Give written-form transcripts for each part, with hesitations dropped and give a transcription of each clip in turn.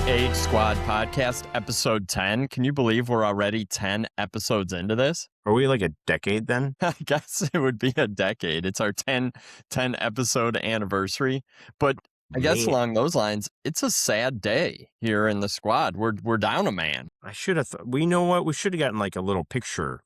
GH Squad Podcast, episode 10. Can you believe we're already 10 episodes into this? Are we like a decade then? I guess it would be a decade. It's our 10 episode anniversary. But I guess Man, along those lines, it's a sad day here in the squad. We're down a man. I should have. We know what? We should have gotten like a little picture,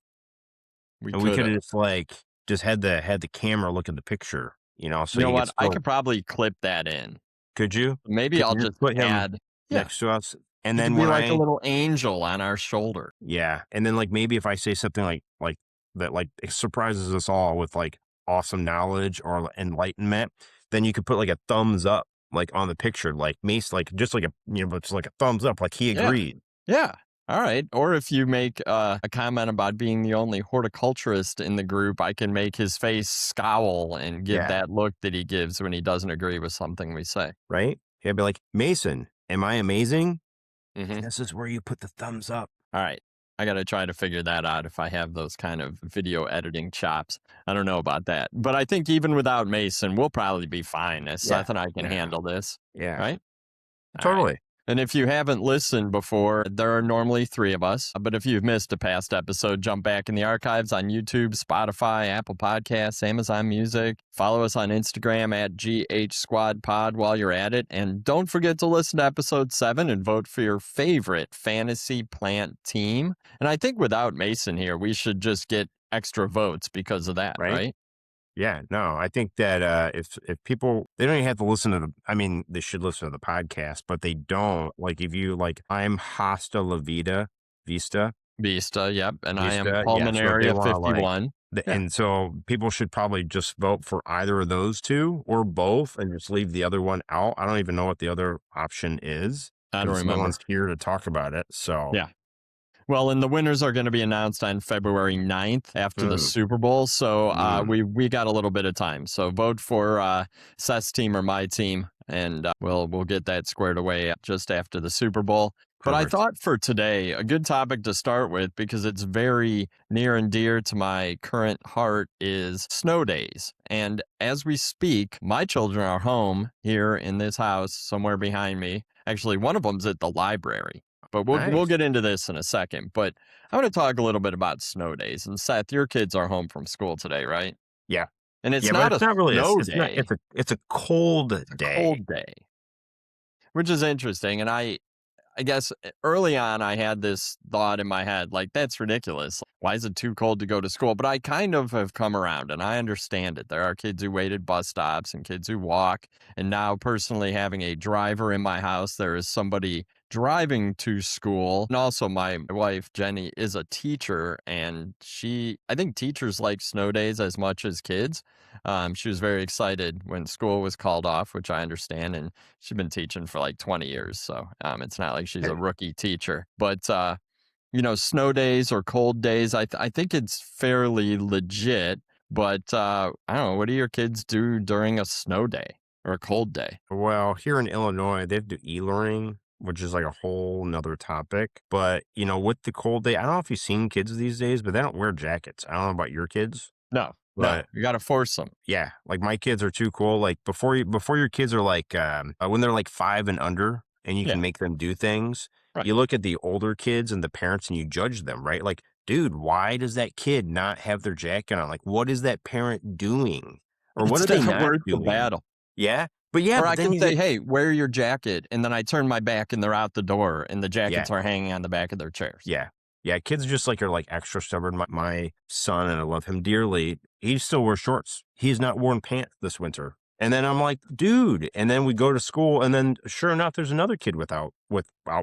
We and we could could have have. just had the camera look at the picture. So You know you could what? I still. could probably clip that in. Could you? Maybe Could I'll you just put him add. Yeah, next to us? And he could then be when like a little angel on our shoulder. and then like maybe if I say something like that, like it surprises us all with like awesome knowledge or enlightenment, then you could put like a thumbs up like on the picture, like Mace, like just like just like a thumbs up, like he Yeah. agreed. Yeah. All right. Or if you make a comment about being the only horticulturist in the group, I can make his face scowl and give Yeah. that look that he gives when he doesn't agree with something we say. Right? He'd be like, Mason, am I amazing? Mm-hmm. This is where you put the thumbs up. All right. I got to try to figure that out if I have those kind of video editing chops. I don't know about that. But I think even without Mason, we'll probably be fine as Yeah. Seth and I can Yeah. handle this. Yeah. Right? All right. Totally. And if you haven't listened before, there are normally 3 of us. But if you've missed a past episode, jump back in the archives on YouTube, Spotify, Apple Podcasts, Amazon Music. Follow us on Instagram at GH Squad Pod while you're at it. And don't forget to listen to episode 7 and vote for your favorite fantasy plant team. And I think without Mason here, we should just get extra votes because of that, right? Yeah. No, I think that if people, they don't even have to listen to they should listen to the podcast, but they don't. Like if you like, I'm Hasta La Vista. Vista, yep. And I am Vista, yeah, so if they Pulmonaria wanna, like, 51. Yeah. And so people should probably just vote for either of those two or both and just leave the other one out. I don't even know what the other option is. I don't 'Cause remember. No one's here to talk about it. So Yeah. Well, and the winners are going to be announced on February 9th after the Super Bowl. So we got a little bit of time. So vote for Seth's team or my team, and we'll get that squared away just after the Super Bowl. But I Perfect. thought for today, a good topic to start with, because it's very near and dear to my current heart, is snow days. And as we speak, my children are home here in this house somewhere behind me. Actually, one of them's at the library. But we'll Nice. get into this in a second. But I want to talk a little bit about snow days. And Seth, your kids are home from school today, right? Yeah. And it's Yeah, not but it's a not really snow it's day. not, it's a cold It's a day. cold day, which is interesting. And I guess early on, I had this thought in my head, like, that's ridiculous. Why is it too cold to go to school? But I kind of have come around and I understand it. There are kids who wait at bus stops and kids who walk. And now, personally, having a driver in my house, there is somebody driving to school. And also, my wife, Jenny, is a teacher. And I think teachers like snow days as much as kids. She was very excited when school was called off, which I understand. And she's been teaching for like 20 years. So it's not like she's a rookie teacher. But, snow days or cold days, I think it's fairly legit. But I don't know, what do your kids do during a snow day or a cold day? Well, here in Illinois, they have to do e-learning, which is like a whole nother topic. But, with the cold day, I don't know if you've seen kids these days, but they don't wear jackets. I don't know about your kids. No, But you got to force them. yeah, like my kids are too cool. Like before your kids are like, when they're like 5 and under and you Yeah. can make them do things, Right. you look at the older kids and the parents and you judge them, right? Like, dude, why does that kid not have their jacket on? Like, what is that parent doing? Or what It's are they not not worth the doing? battle. Yeah. But yeah, Or but I then could you say, get, hey, wear your jacket. And then I turn my back and they're out the door and the jackets are hanging on the back of their chairs. yeah. Yeah, kids just like are like extra stubborn. My son, and I love him dearly, he still wears shorts. He's not worn pants this winter. And then I'm like, dude. And then we go to school, and then sure enough, there's another kid without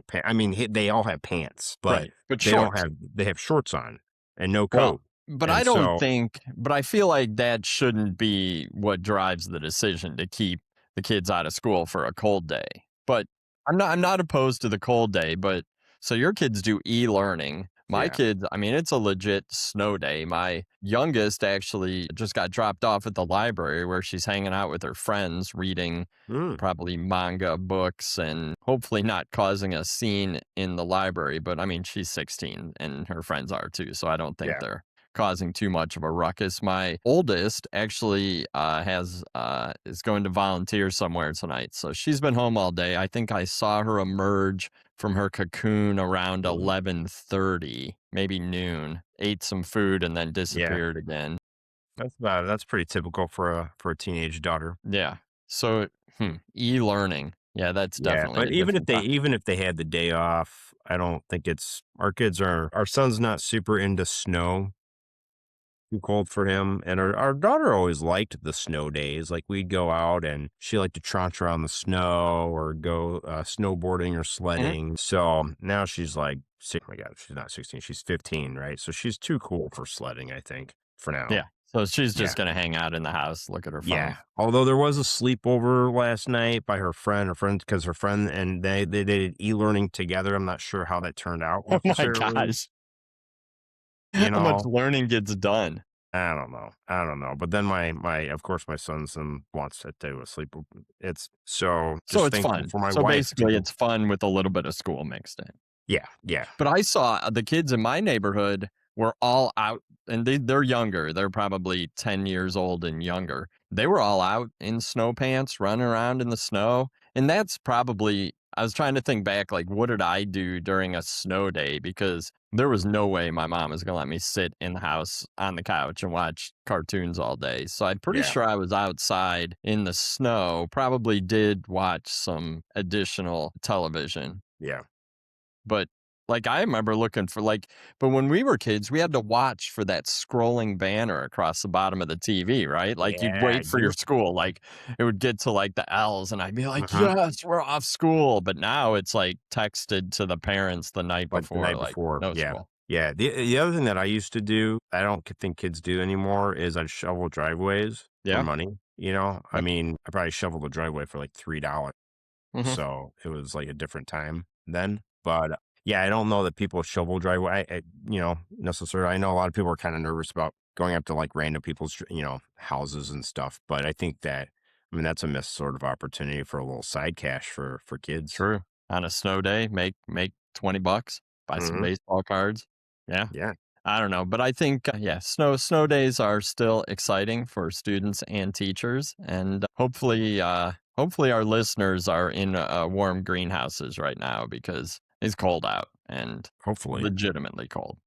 pants. I mean, they all have pants, but Right. But they shorts. they have shorts on and no Well, coat. but And I don't so- but I feel like that shouldn't be what drives the decision to keep the kids out of school for a cold day. But I'm not opposed to the cold day, but so your kids do e-learning. My Yeah. kids, I mean, it's a legit snow day. My youngest actually just got dropped off at the library where she's hanging out with her friends, reading probably manga books and hopefully not causing a scene in the library. But I mean, she's 16 and her friends are too. So I don't think Yeah. they're causing too much of a ruckus. My oldest actually has is going to volunteer somewhere tonight, so she's been home all day. I think I saw her emerge from her cocoon around Mhm. 11:30, maybe noon. Ate some food and then Yeah, disappeared again. that's pretty typical for a teenage daughter. Yeah. So, e-learning. Yeah, that's Yeah, definitely but a different topic. even if they had the day off, I don't think it's our son's not super into snow. Too cold for him. And our daughter always liked the snow days. Like we'd go out and she liked to trot around the snow or go snowboarding or Mhm. sledding. So now she's like, oh my God, she's not 16, she's 15, right? So she's too cool for sledding, I think, for now. Yeah. So she's Yeah. just gonna hang out in the house, look at her Yeah. phone. Although there was a sleepover last night by her friend, because her friend and they did e-learning together. I'm not sure how that turned out Oh my necessarily, gosh. you How much know. learning gets done. I don't know. I don't know. But then my of course my son's wants to do a sleep. It's so So just it's thankful fun. for my So wife basically too. it's fun with a little bit of school mixed in. Yeah, yeah, But I saw the kids in my neighborhood were all out and they're younger. They're probably 10 years old and younger. They were all out in snow pants, running around in the snow. And that's probably, I was trying to think back, like, what did I do during a snow day? Because there was no way my mom was going to let me sit in the house on the couch and watch cartoons all day. So I'm pretty yeah, sure I was outside in the snow, probably did watch some additional television, yeah, but, like, I remember looking for, like, but when we were kids, we had to watch for that scrolling banner across the bottom of the TV, right? Like, you'd yeah. wait for your school, like, it would get to, like, the L's, and I'd be like, Uh-huh. "Yes, we're off school." But now it's, like, texted to the parents the night Like the before, night like, before. "No Yeah, school." yeah. The other thing that I used to do, I don't think kids do anymore, is I'd shovel driveways for Yeah, money. You know, I yep, mean, I probably shoveled a driveway for like $3. mhm. So it was like a different time then. But yeah, I don't know that people shovel driveway, necessarily. I know a lot of people are kind of nervous about going up to like random people's, houses and stuff. But I think that, I mean, that's a missed sort of opportunity for a little side cash for kids. True. On a snow day, make 20 bucks, buy some Hmm. baseball cards. Yeah. Yeah. I don't know, but I think, yeah, snow days are still exciting for students and teachers, and hopefully our listeners are in warm greenhouses right now because it's cold out and Hopefully. legitimately cold.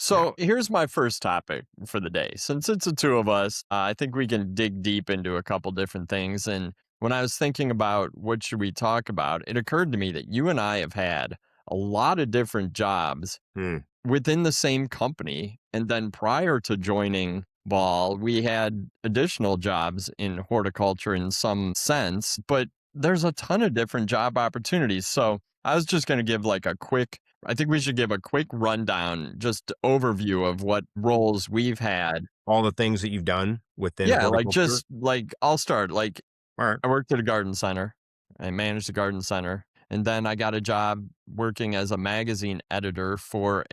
Yeah. So here's my first topic for the day. Since it's the two of us, I think we can dig deep into a couple different things. And when I was thinking about what should we talk about, it occurred to me that you and I have had a lot of different jobs Hmm. within the same company. And then prior to joining Ball, we had additional jobs in horticulture in some sense, but there's a ton of different job opportunities. So I was just going to give like a quick, I think we should give a quick rundown, just overview of what roles we've had. All the things that you've done within Yeah, like horticulture. just like I'll start. Like All right. I worked at a garden center. I managed a garden center. And then I got a job working as a magazine editor for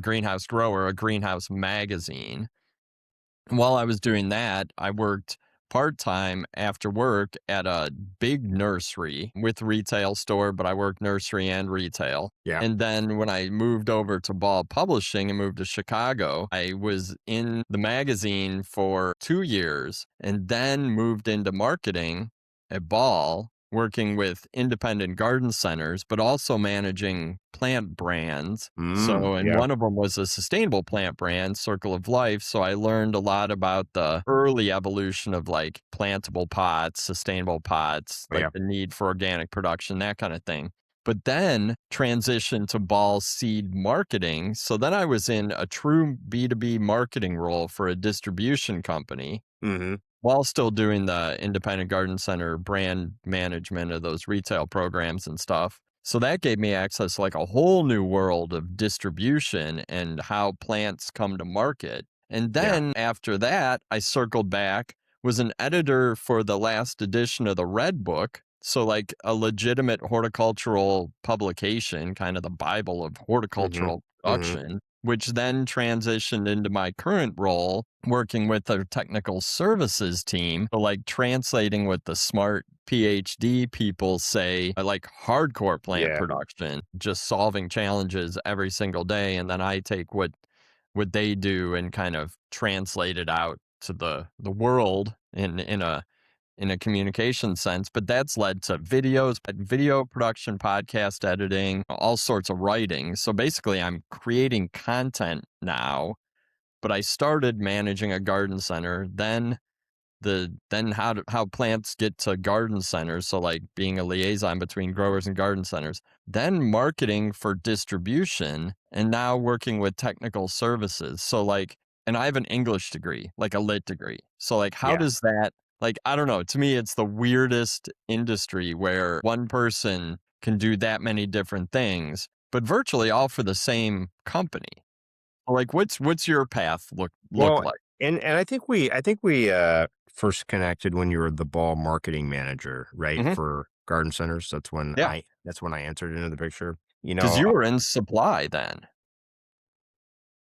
Greenhouse Grower, a greenhouse magazine. And while I was doing that, I worked part-time after work at a big nursery with retail store, but I worked nursery and retail. Yeah. And then when I moved over to Ball Publishing and moved to Chicago, I was in the magazine for 2 years and then moved into marketing at Ball, working with independent garden centers, but also managing plant brands. So, and Yeah. one of them was a sustainable plant brand, Circle of Life. So I learned a lot about the early evolution of like plantable pots, sustainable pots, Oh, like yeah. the need for organic production, that kind of thing. But then transitioned to ball seed marketing. So then I was in a true B2B marketing role for a distribution company Hmm. while still doing the independent garden center brand management of those retail programs and stuff. So that gave me access to like a whole new world of distribution and how plants come to market. And Yeah. then after that, I circled back, was an editor for the last edition of the Red Book. So, like a legitimate horticultural publication, kind of the Bible of Hmm. horticultural Hmm. production, which then transitioned into my current role working with our technical services team, so like translating what the smart PhD people say, like hardcore plant Yeah. production, just solving challenges every single day. And then I take what what they do and kind of translate it out to the world in a communication sense. But that's led to videos, video production, podcast editing, all sorts of writing. So basically, I'm creating content now. But I started managing a garden center, then how plants get to garden centers, so like being a liaison between growers and garden centers, then marketing for distribution, and now working with technical services. So like, and I have an English degree, like a lit degree. So like, how Yeah. does that, like, I don't know, to me it's the weirdest industry where one person can do that many different things, but virtually all for the same company. Like, what's your path look Well, like? and I think we first connected when you were the ball marketing manager, right, Mhm. for garden centers. Yeah. That's when I entered into the picture. 'Cause you were in supply then.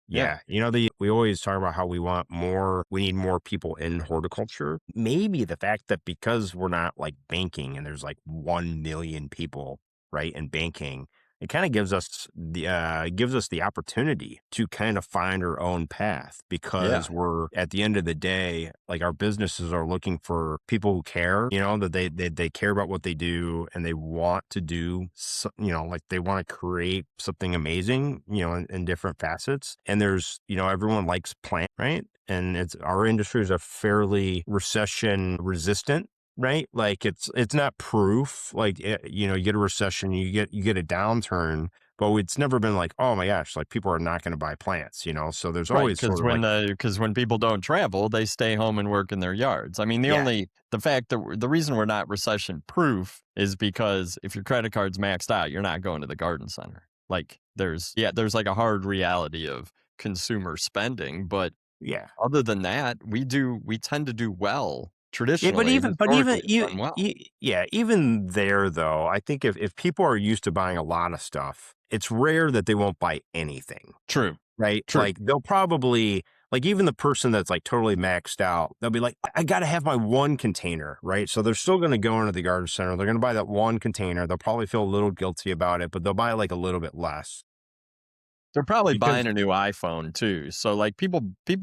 Yeah. Yeah, we always talk about how we need more people in horticulture. Maybe the fact that because we're not like banking and there's like 1 million people, right, in banking, it kind of gives us the opportunity to kind of find our own path Yeah. because we're at the end of the day, like our businesses are looking for people who care, that they care about what they do and they want to do, like they want to create something amazing, in different facets. And everyone likes plant, right? And our industries are fairly recession resistant, right? Like it's not proof. Like you get a recession, you get a downturn, but it's never been like, oh my gosh, like people are not going to buy plants, So there's Right, always sort of like, because when people don't travel, they stay home and work in their yards. I mean, yeah, the fact that the reason we're not recession proof is because if your credit card's maxed out, you're not going to the garden center. Like, there's like a hard reality of consumer spending, but yeah. other than that, we tend to do well. Yeah, Traditionally, but even historically, it's done well. yeah, even there though, I think if people are used to buying a lot of stuff, it's rare that they won't buy anything. True, Right? true. Like, they'll probably like, even the person that's, like, totally maxed out, they'll be like, "I gotta have my 1 container," right? So, they're still gonna go into the garden center, they're gonna buy that 1 container, they'll probably feel a little guilty about it, but they'll buy, like, a little bit less. They're probably Because buying a new iPhone too. So like people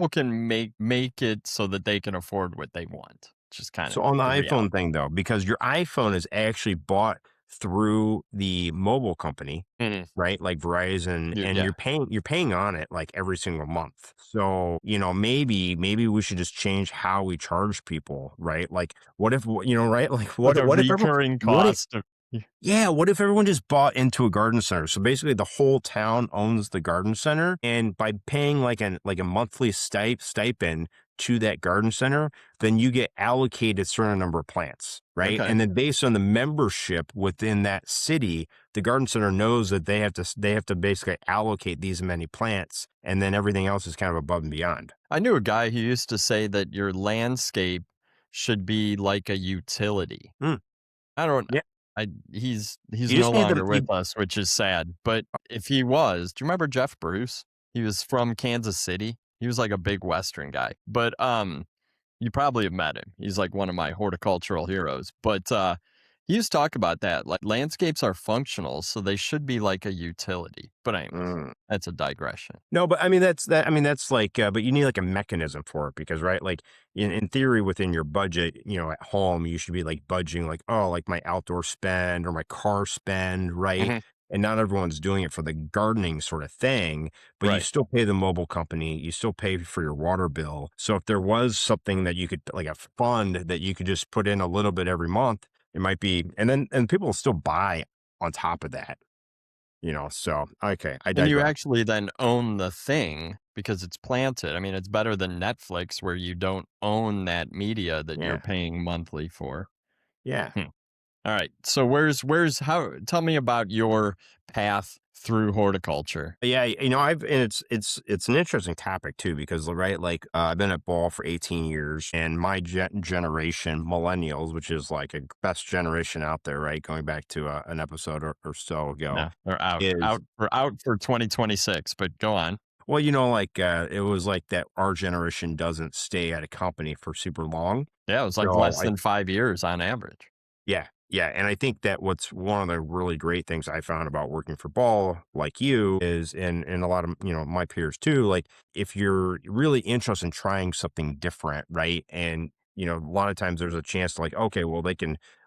can make it so that they can afford what they want, which is kind so of on the the iPhone reality. thing, though, because your iPhone is actually bought through the mobile company, Mhm. right? Like Verizon, and Yeah. you're paying on it, like, every single month. So, maybe we should just change how we charge people, right? Like, what if, right? Like, Like a what if everyone recurring what if cost of y yeah, what if everyone just bought into a garden center? So basically the whole town owns the garden center, and by paying like a monthly stipend to that garden center, then you get allocated a certain number of plants, right? okay. And then based on the membership within that city, the garden center knows that they have to basically allocate these many plants, and then everything else is kind of above and beyond. I knew a guy who used to say that your landscape should be like a utility. Mm, I don't yeah. he's You no just need them longer with us, which is sad, but if he was, do you remember Jeff Bruce? He was from Kansas City. He was like a big Western guy, but, you probably have met him. He's like one of my horticultural heroes, but, he used to talk about that, like, landscapes are functional, so they should be like a utility, but anyways, mm. that's a digression. No, but I mean that's like, but you need like a mechanism for it because, right, like in theory within your budget, at home you should be like budgeting like, oh, like my outdoor spend or my car spend, right? Mhm. And not everyone's doing it for the gardening sort of thing, but you Right. still pay the mobile company, you still pay for your water bill. So if there was something that you could like a fund that you could just put in a little bit every month, it might be, and people will still buy on top of that, So okay, I And you digress. actually then own the thing because it's planted. I mean, it's better than Netflix where you don't own that media that you're Yeah. paying monthly for. Yeah. Hmm. All right. So where's how tell me about your path through horticulture. Yeah, I've and it's an interesting topic too because right, like I've been at Ball for 18 years, and my generation, millennials, which is like a best generation out there, right, going back to an episode or so ago, No, they're out. is Out for 2026, but go on. well, like it was like that our generation doesn't stay at a company for super long, Yeah, it was like so less I than 5 years on average. yeah. Yeah, and I think that what's one of the really great things I found about working for Ball, like you, is and a lot of my peers too. Like if you're really interested in trying something different, right? And a lot of times there's a chance to like, okay, well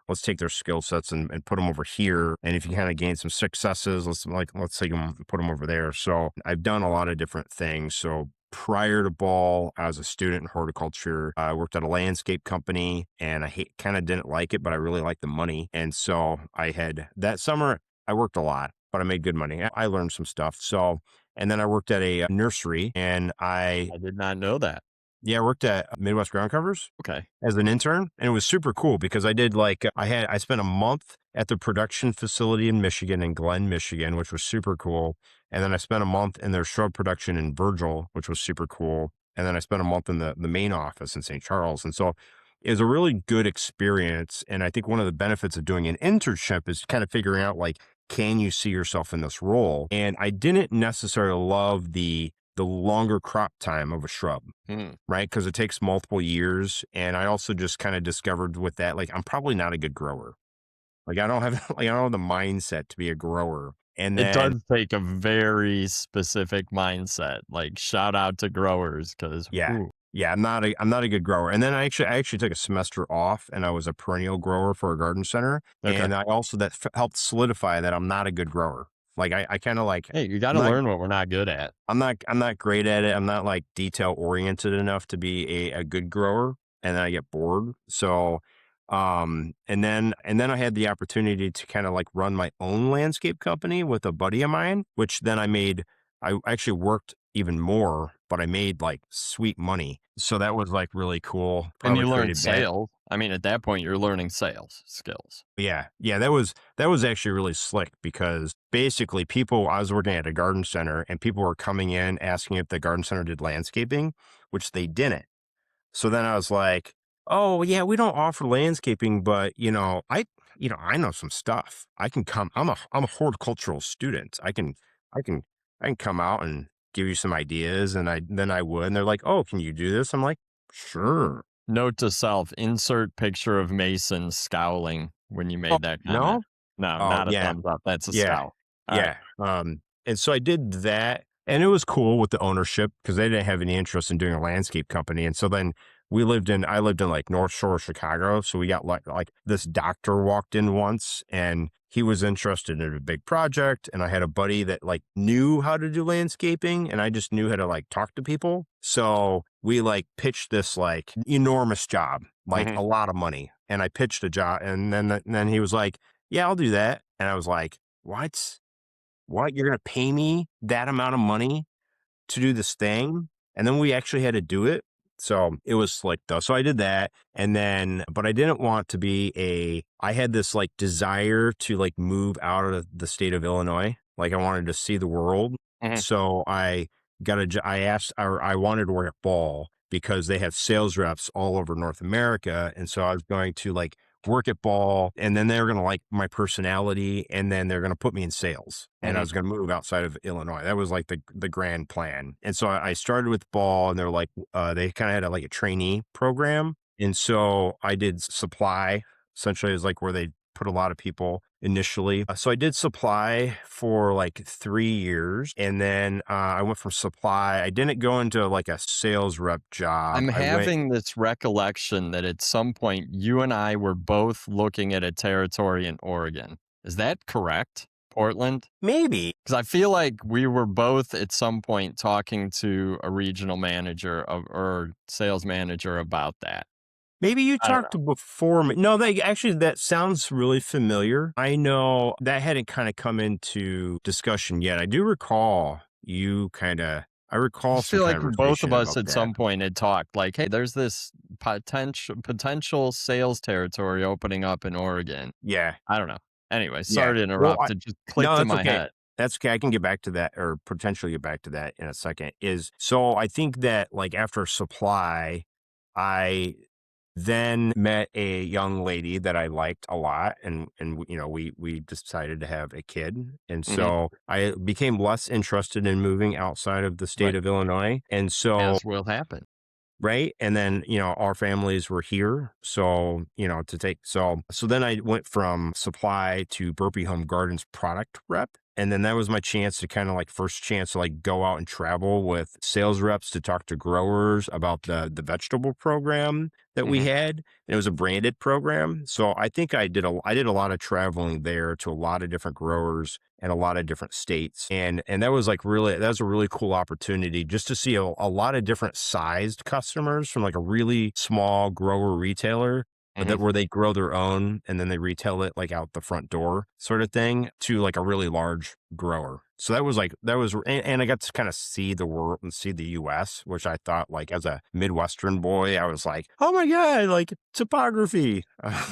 let's take their skill sets and put them over here. And if you kind of gain some successes, let's take them and put them over there. So I've done a lot of different things. So prior to Ball, I was a student in horticulture. I worked at a landscape company and kind of didn't like it, but I really liked the money. And so I had that summer, I worked a lot, but I made good money. I learned some stuff. So, and then I worked at a nursery and I did not know that. I worked at Midwest Ground Covers Okay. as an intern, and it was super cool because I spent a month at the production facility in Michigan, in Glen, Michigan, which was super cool. And then I spent a month in their shrub production in Virgil, which was super cool. And then I spent a month in the main office in St. Charles. And so it was a really good experience. And I think one of the benefits of doing an internship is kind of figuring out like, can you see yourself in this role? And I didn't necessarily love the longer crop time of a shrub, Hmm. right? Because it takes multiple years. And I also just kind of discovered with that, like, I'm probably not a good grower. Like, I don't have, like, I don't have the mindset to be a grower. And It then, does take a very specific mindset. Like, shout out to growers because, yeah, yeah, I'm not a good grower. And then I actually took a semester off and I was a perennial grower for a garden center. okay. And I also, helped solidify that I'm not a good grower. Like, I kind of like, Hey, you got I'm to not learn what we're not good at. I'm not great at it. I'm not like detail oriented enough to be a good grower, and then I get bored. So, and then I had the opportunity to kind of like run my own landscape company with a buddy of mine, which then I actually worked even more, but I made like sweet money. So that was like really cool. And Probably you learn created bad. sales. I mean, at that point, you're learning sales skills. Yeah. Yeah. That was actually really slick because basically I was working at a garden center and people were coming in asking if the garden center did landscaping, which they didn't. So then I was like, oh yeah, we don't offer landscaping, but I know some stuff. I can come, I'm a horticultural student. I can come out and give you some ideas. And I would, and they're like, oh, can you do this? I'm like, sure. Note to self, insert picture of Mason scowling when you Oh, made that comment. no. No, Oh not a yeah. thumbs up. That's a Yeah. scowl. All right. Yeah. And so I did that and it was cool with the ownership because they didn't have any interest in doing a landscape company. And so then I lived in like North Shore, Chicago. So we got like this doctor walked in once and he was interested in a big project. And I had a buddy that like knew how to do landscaping and I just knew how to like talk to people. So we like pitched this like enormous job, like Mhm. a lot of money. And I pitched a job and then he was like, yeah, I'll do that. And I was like, what? What? You're going to pay me that amount of money to do this thing? And then we actually had to do it. So it was slick though. So I did that. But I didn't want to I had this like desire to like move out of the state of Illinois. Like I wanted to see the world. Mhm. So I asked, or I wanted to work at Ball because they have sales reps all over North America. And so I was going to like work at Ball and then they were going to like my personality and then they're going to put me in sales and I Mhm. was going to move outside of Illinois. That was like the grand plan. And so I started with Ball and they're like, they kind of had like a trainee program. And so I did supply essentially is like where they put a lot of people initially. So I did supply for like 3 years and then I went from supply. I didn't go into like a sales rep job. I'm I went, having this recollection that at some point you and I were both looking at a territory in Oregon. Is that correct? Portland? maybe. Because I feel like we were both at some point talking to a regional manager or sales manager about that. Maybe you I don't talked know. to before me. No, that sounds really familiar. I know that hadn't kind of come into discussion yet. I I recall just some feel like both of conversation us about at that. some point had talked like, hey, there's this potential sales territory opening up in Oregon. Yeah. I don't know. Anyway, Yeah. sorry to Well, interrupt. It just no, clicked in that's my okay. head. That's okay. I can get back to that or potentially get back to that in a second. So I think that like after supply, I then met a young lady that I liked a lot and we decided to have a kid. And Mhm. so I became less interested in moving outside of the state Right. of Illinois. And so As will happen. right? And then, our families were here. So, so then I went from supply to Burpee Home Gardens product rep. And then that was my chance to kind of like first chance to like go out and travel with sales reps to talk to growers about the vegetable program that we Hmm. had. And it was a branded program. So I think I did a lot of traveling there to a lot of different growers and a lot of different states. And that was like really, that was a really cool opportunity just to see a lot of different sized customers from like a really small grower retailer, but Hmm. that where they grow their own and then they retail it like out the front door sort of thing to like a really large grower. So and I got to kind of see the world and see the US, which I thought like as a Midwestern boy, I was like, oh my God, like topography.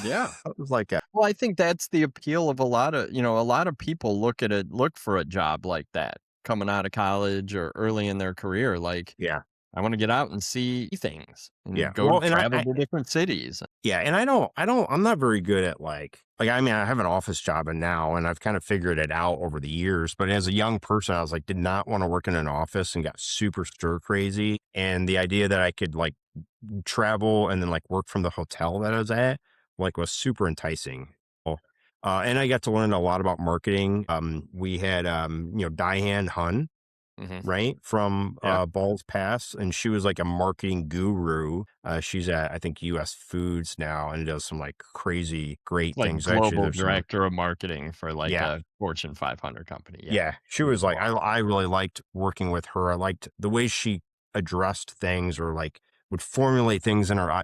Yeah. I was like, Well, I think that's the appeal of a lot of people look for a job like that coming out of college or early in their career. Like, yeah, I want to get out and see things yeah. and go Well, and travel to different cities. yeah, and I'm not very good at like, I mean, I have an office job and now, and I've kind of figured it out over the years. But as a young person, I was like, did not want to work in an office and got super stir crazy. And the idea that I could like travel and then like work from the hotel that I was at, like was super enticing. Well, and I got to learn a lot about marketing. We had, Diane Hun, Hmm. right? From Yeah. Balls Pass. And she was like a marketing guru. She's at, I think, US Foods now and does some like crazy great Like things. Actually, global there's some, director of marketing for like yeah, a Fortune 500 company. Yeah. yeah. She Pretty was like, cool. I really liked working with her. I liked the way she addressed things or like would formulate things in her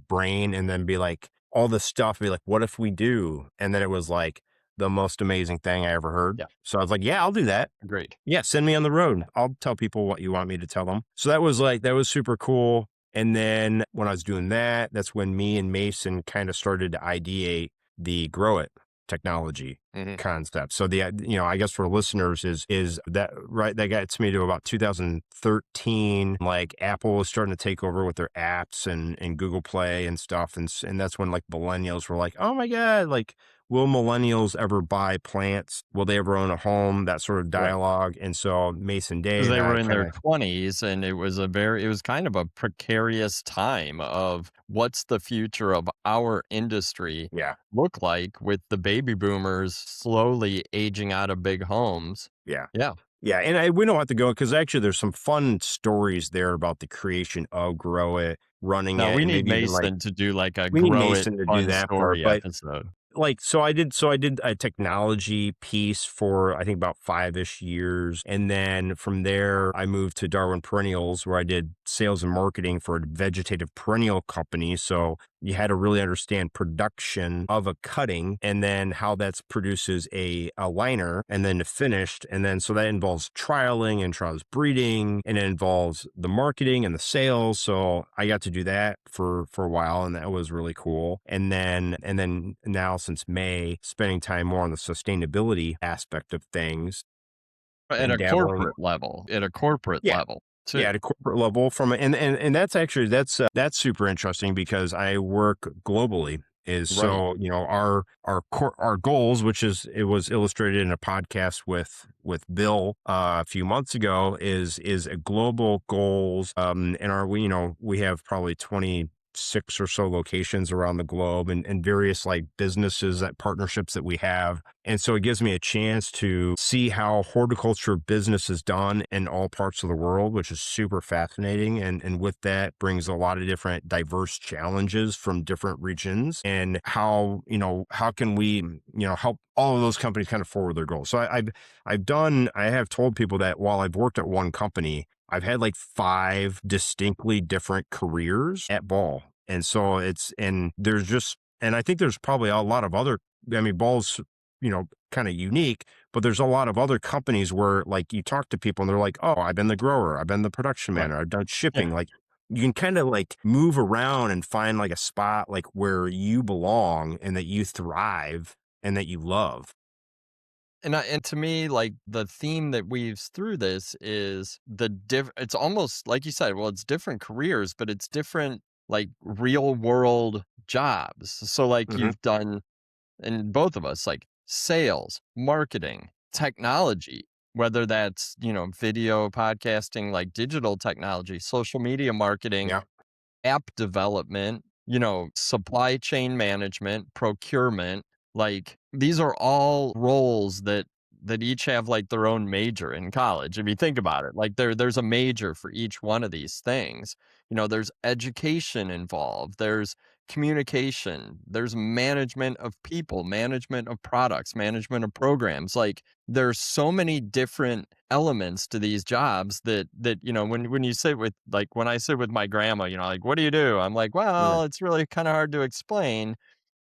brain and then be like, all this stuff, be like, what if we do? And then it was like the most amazing thing I ever heard. Yeah. So I was like, yeah, I'll do that. Agreed. Yeah, send me on the road. I'll tell people what you want me to tell them. So that was super cool. And then when I was doing that, that's when me and Mason kind of started to ideate the grow it technology Hmm. concept. So I guess for listeners is that right? That gets me to about 2013. Like Apple was starting to take over with their apps and Google Play and stuff. And that's when like millennials were like, oh my God, like will millennials ever buy plants? Will they ever own a home? That sort of Right. dialogue. And so Mason Day Because and they were I in kind their of, 20s and it was kind of a precarious time of what's the future of our industry yeah, look like with the baby boomers slowly aging out of big homes. yeah. Yeah. Yeah, and we don't have to go because actually there's some fun stories there about the creation of Grow It, running No, it, we and need maybe even like Mason to do like a we need grow it Mason to do fun that part. story But episode. like so I did a technology piece for I think about 5-ish years, and then from there I moved to Darwin Perennials where I did sales and marketing for a vegetative perennial company. So you had to really understand production of a cutting and then how that produces a liner and then the finished. And then so that involves trialing and trials breeding and it involves the marketing and the sales. So I got to do that for a while and that was really cool. And then now since May, spending time more on the sustainability aspect of things At and a dabbling. corporate level, at a corporate Yeah, level yeah, too. at a corporate level and that's actually that's super interesting because I work globally. Is Right. so our goals, which is it was illustrated in a podcast with Bill a few months ago, is a global goals. And our we have probably 26 or so locations around the globe and various like businesses that partnerships that we have. And so it gives me a chance to see how horticulture business is done in all parts of the world, which is super fascinating. And with that brings a lot of different diverse challenges from different regions and how can we, help all of those companies kind of forward their goals. So I have told people that while I've worked at one company, I've had like 5 distinctly different careers at Ball. And so and I think there's probably a lot of other, I mean, Ball's, kind of unique, but there's a lot of other companies where like you talk to people and they're like, oh, I've been the grower, I've been the production Right. manager, I've done shipping. Yeah. Like you can kind of like move around and find like a spot like where you belong and that you thrive and that you love. And to me, like, the theme that weaves through this is it's almost like you said, well, it's different careers, but it's different, like, real world jobs. So, like, Hmm. you've done and both of us, like, sales, marketing, technology, whether that's, video, podcasting, like, digital technology, social media marketing, Yeah. app development, supply chain management, procurement, like these are all roles that each have like their own major in college. If you think about it, like there's a major for each one of these things. There's education involved, there's communication, there's management of people, management of products, management of programs. Like there's so many different elements to these jobs that when you sit with like when I sit with my grandma, like what do you do? I'm like, Mm, well, it's really kind of hard to explain.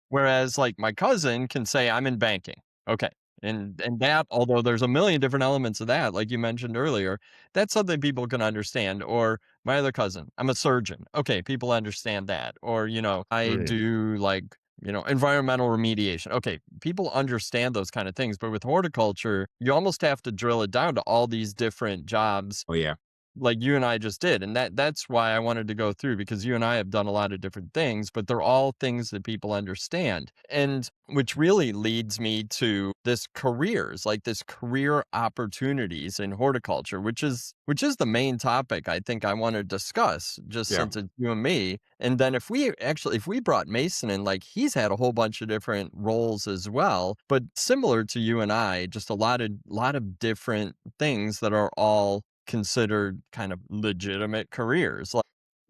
Whereas, like, my cousin can say, "I'm in banking." Okay. And that, although there's a million different elements of that, like you mentioned earlier, that's something people can understand. Or my other cousin, "I'm a surgeon." Okay, people understand that. Or, I mm. do, like, environmental remediation. Okay, people understand those kind of things. But with horticulture, you almost have to drill it down to all these different jobs Oh, yeah. like you and I just did, and that's why I wanted to go through because you and I have done a lot of different things, but they're all things that people understand. And which really leads me to this careers, like this career opportunities in horticulture, which is the main topic I think I want to discuss just Yeah. since it's you and me. And then if we brought Mason in, like he's had a whole bunch of different roles as well, but similar to you and I, just a lot of different things that are all considered kind of legitimate careers. Like,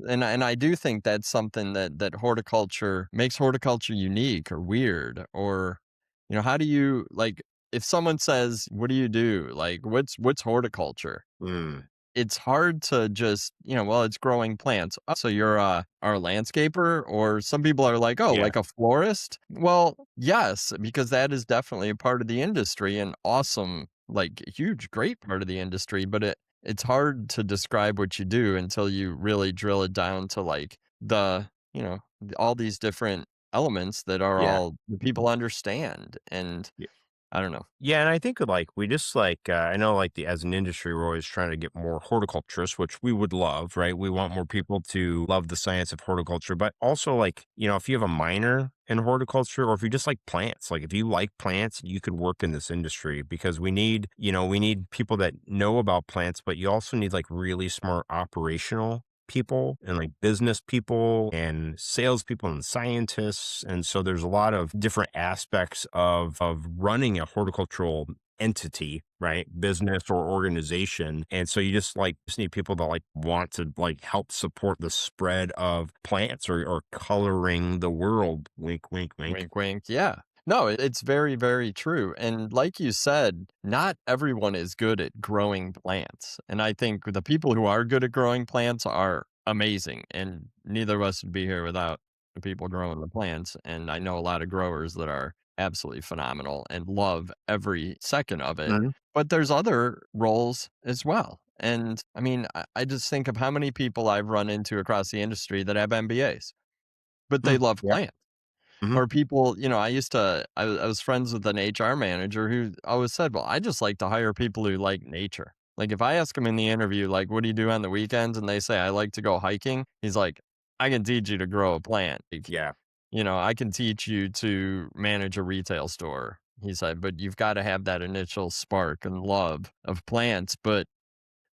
and I do think that's something that horticulture makes horticulture unique or weird. Or, how do you like if someone says, "What do you do?" Like, what's horticulture? Mm, It's hard to just, well, it's growing plants. "Oh, so you're a landscaper?" Or some people are like, "Oh, yeah. like a florist?" Well, yes, because that is definitely a part of the industry, and awesome, like huge, great part of the industry. But it's hard to describe what you do until you really drill it down to like all these different elements that are Yeah. all the people understand. And I don't know. Yeah, and I think like we just I know like the as an industry we're always trying to get more horticulturists, which we would love, right? We want more people to love the science of horticulture, but also like, if you have a minor in horticulture or if you just like plants, like if you like plants, you could work in this industry because we need people that know about plants, but you also need like really smart operational people and like business people and salespeople and scientists. And so there's a lot of different aspects of running a horticultural entity, right? Business or organization. And so you just need people that like want to like help support the spread of plants or coloring the world. Wink, wink, wink. Wink, wink. Yeah. No, it's very, very true. And like you said, not everyone is good at growing plants. And I think the people who are good at growing plants are amazing. And neither of us would be here without the people growing the plants. And I know a lot of growers that are absolutely phenomenal and love every second of it. Mhm. But there's other roles as well. And I mean, I just think of how many people I've run into across the industry that have MBAs, but they Mm, love yeah. plants. Hmm. Or people, I was friends with an HR manager who always said, "Well, I just like to hire people who like nature." Like, if I ask him in the interview, like, "What do you do on the weekends?" And they say, "I like to go hiking," he's like, "I can teach you to grow a plant. Like, Yeah. I can teach you to manage a retail store." He said, "But you've got to have that initial spark and love of plants." But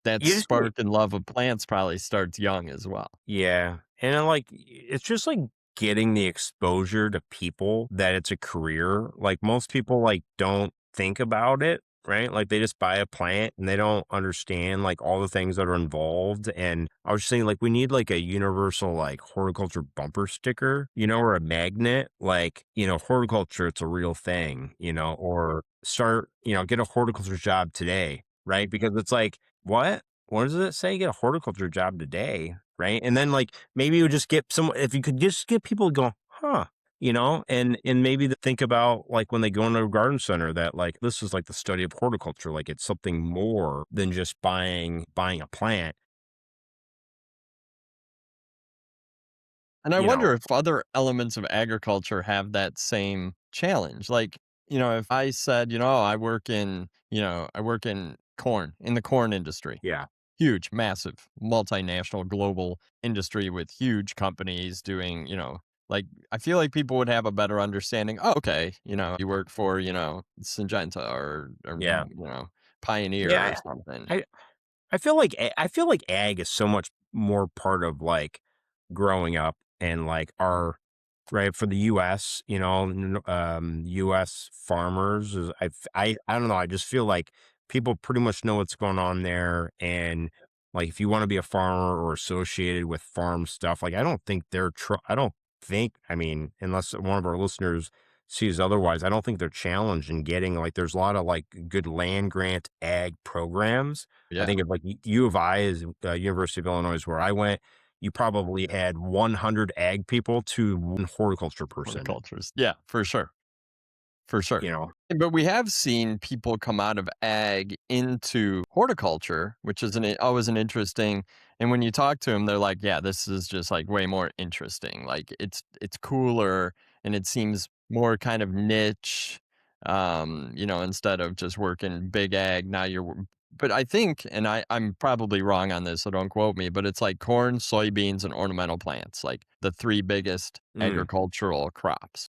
that You just spark and love of plants probably starts young as well. Yeah. And then, like, it's just like getting the exposure to people that it's a career. Like, most people, like, don't think about it, right? Like, they just buy a plant and they don't understand, like, all the things that are involved. And I was just saying, like, we need, like, a universal, like, horticulture bumper sticker, or a magnet. Like, horticulture, it's a real thing, or start, get a horticulture job today, right? Because it's like, what does it say? Get a horticulture job today, right? And then like maybe you just get some if you could just get people to go, huh, and maybe to think about like when they go into a garden center that like this is like the study of horticulture, like it's something more than just buying a plant, And I you know. wonder if other elements of agriculture have that same challenge. Like, if I said, I work in corn, in the corn industry, Yeah. huge, massive, multinational, global industry with huge companies doing, like, I feel like people would have a better understanding. Oh, okay, you work for, Syngenta or, Yeah. Pioneer or Yeah. something. I I feel like ag is so much more part of like growing up, and like our right for the U.S., U.S. farmers is I don't know. I just feel like people pretty much know what's going on there, and like if you want to be a farmer or associated with farm stuff, like I don't think, I mean, unless one of our listeners sees otherwise, I don't think they're challenged in getting, like, there's a lot of like good land grant ag programs. I Yeah. think of like U of I is University of Illinois is where I went. You probably had 100 ag people to one horticulture person, Horticultures. Yeah, for sure. For sure. you know? But we have seen people come out of ag into horticulture, which is always an interesting. And when you talk to them, they're like, "Yeah, this is just like way more interesting. Like it's cooler and it seems more kind of niche. Instead of just working big ag, now But I think, and I'm probably wrong on this, so don't quote me, but it's like corn, soybeans, and ornamental plants, like the three biggest Mm, agricultural crops.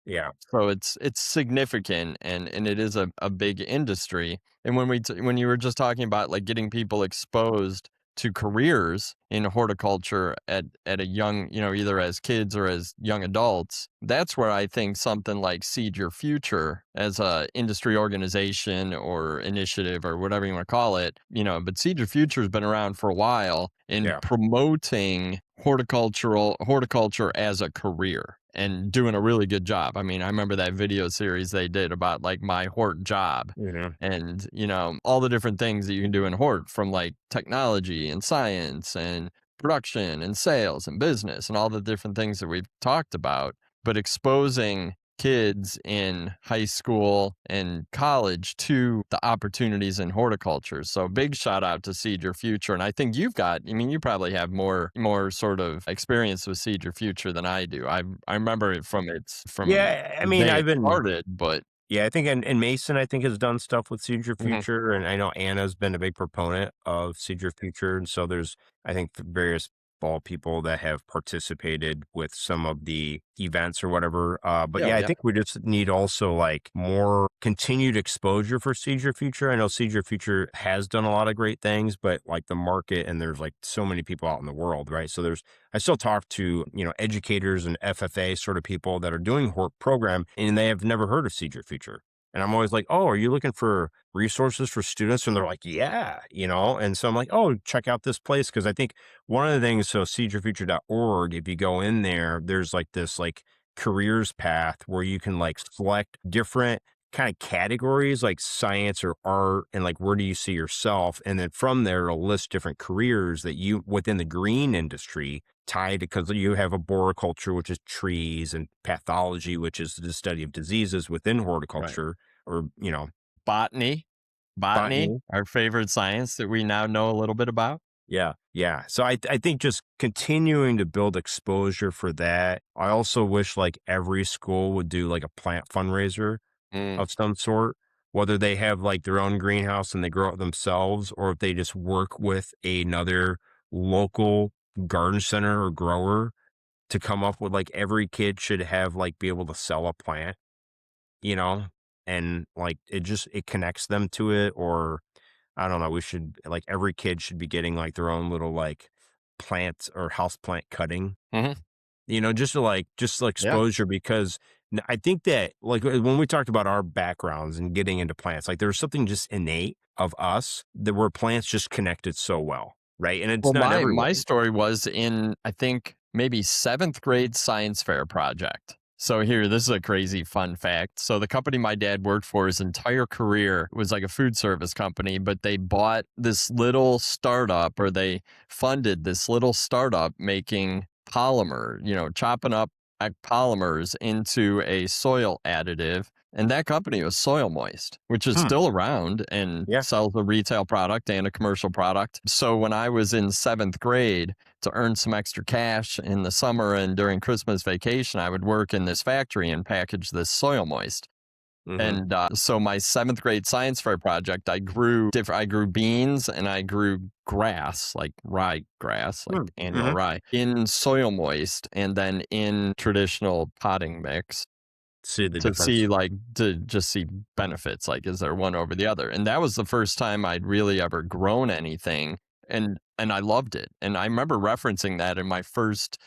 yeah, So it's significant and it is a big industry. And when you were just talking about like getting people exposed to careers in horticulture at a young, either as kids or as young adults, that's where I think something like Seed Your Future as a industry organization or initiative or whatever you want to call it, but Seed Your Future has been around for a while in yeah, promoting horticulture as a career and doing a really good job. I mean, I remember that video series they did about like my hort job you know? and, all the different things that you can do in hort from like technology and science and production and sales and business and all the different things that we've talked about, but exposing kids in high school and college to the opportunities in horticulture. So big shout out to Seed Your Future. And I think you probably have more sort of experience with Seed Your Future than I do. I remember it from Yeah, I the mean, day I've it been started, but yeah, I think and Mason, I think, has done stuff with Seed Your mhm, Future, and I know Anna's been a big proponent of Seed Your Future, and so there's, I think, various ball people that have participated with some of the events or whatever. But yeah, yeah, I yeah, think we just need also like more continued exposure for Seed Your Future. I know Seed Your Future has done a lot of great things, but like the market and there's like so many people out in the world, right? So I still talk to, educators and FFA sort of people that are doing HORT program and they have never heard of Seed Your Future. And I'm always like, oh, are you looking for resources for students? And they're like, yeah, And so I'm like, oh, check out this place. Cause I think one of the things, so seedyourfuture.org, if you go in there, there's like this like careers path where you can like select different kind of categories like science or art and like where do you see yourself, and then from there it'll list different careers that you within the green industry tied, because you have arboriculture, which is trees, and pathology, which is the study of diseases within right. horticulture, or Botany, botany, botany. our favorite science that we now know a little bit about. Yeah, yeah. So I think just continuing to build exposure for that. I also wish like every school would do like a plant fundraiser Mm, of some sort, whether they have like their own greenhouse and they grow it themselves, or if they just work with another local garden center or grower to come up with like every kid should have like be able to sell a plant, you know, and like it connects them to it. Or I don't know, we should like every kid should be getting like their own little like plant or house plant cutting, mhm, just like yeah. exposure, because I think that like when we talked about our backgrounds and getting into plants, like there's something just innate of us that where plants just connected so well, right? And it's Well, not my everyone. story was in, I think, maybe 7th grade science fair project. So here, this is a crazy fun fact. So the company my dad worked for his entire career was like a food service company, but they bought this little startup or they funded this little startup making polymer, chopping up polymers into a soil additive. And that company was Soil Moist, which is Hmm. still around and Yeah. sells a retail product and a commercial product. So when I was in 7th grade, to earn some extra cash in the summer and during Christmas vacation, I would work in this factory and package this Soil Moist. Hmm. And so my 7th grade science fair project, I grew beans and I grew grass, like rye grass, like Hmm. annual Hmm. rye, in Soil Moist and then in traditional potting mix See the difference. to just see benefits, like, is there one over the other? And that was the first time I'd really ever grown anything, and and I loved it. And I remember referencing that in my first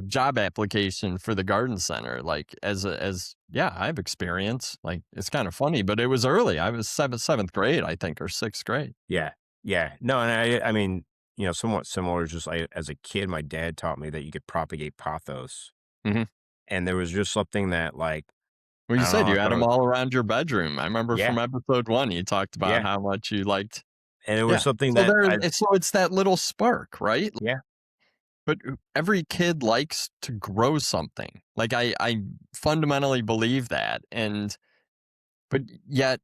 job application for the garden center, like yeah, I have experience. Like it's kind of funny, but it was early. I was seventh grade, I think, or sixth grade. Yeah. Yeah. No, and I mean, somewhat similar, just like as a kid, my dad taught me that you could propagate pothos. Hmm. And there was just something that, like, Well, I you don't know, said I you had thought it them was, all around your bedroom. I remember yeah, from episode one, you talked about yeah. how much you liked. And it was Yeah. something So that I, it's that little spark, right? yeah, But every kid likes to grow something. Like I fundamentally believe that. And but yet